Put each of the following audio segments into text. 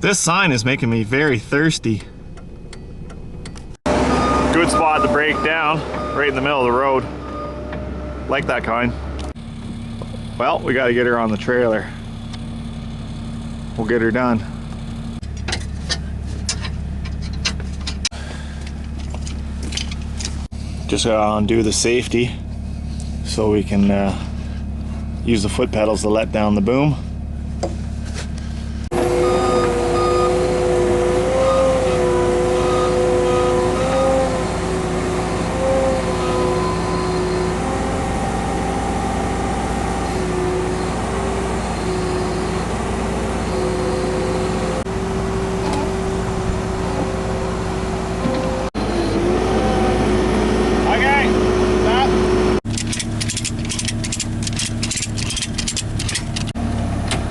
This sign is making me very thirsty. Good spot to break down, right in the middle of the road. Like that kind. Well, we gotta get her on the trailer. We'll get her done. Just gotta undo the safety so we can use the foot pedals to let down the boom.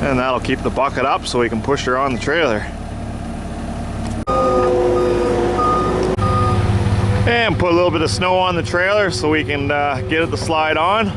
And that'll keep the bucket up so we can push her on the trailer. And put a little bit of snow on the trailer so we can get it to slide on.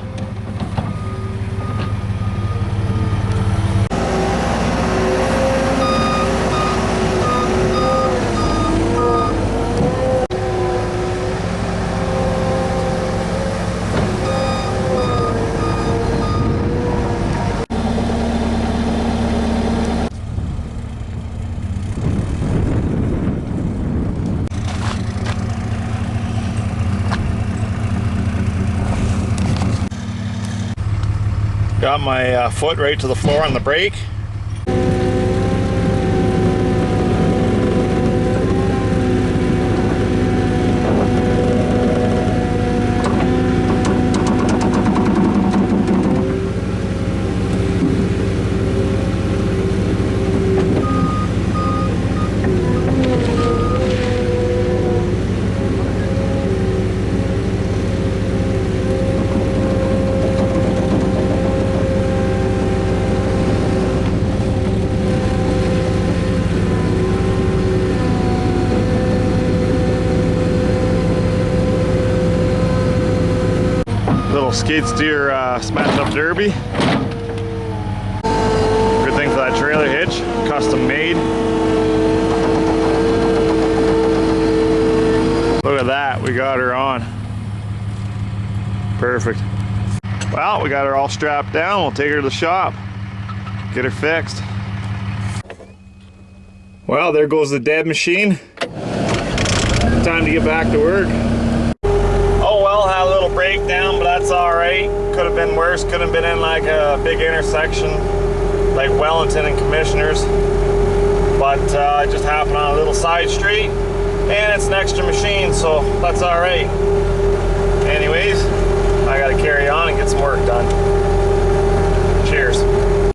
Got my foot right to the floor on the brake. Skid steer smash up derby. Good thing for that trailer hitch, custom made. Look at that, we got her on. Perfect. Well, we got her all strapped down. We'll take her to the shop, get her fixed. Well, there goes the dead machine. Time to get back to work. Had a little breakdown, but that's all right. Could have been worse. Could have been in like a big intersection like Wellington and Commissioners, but it just happened on a little side street, and it's an extra machine, so that's all right.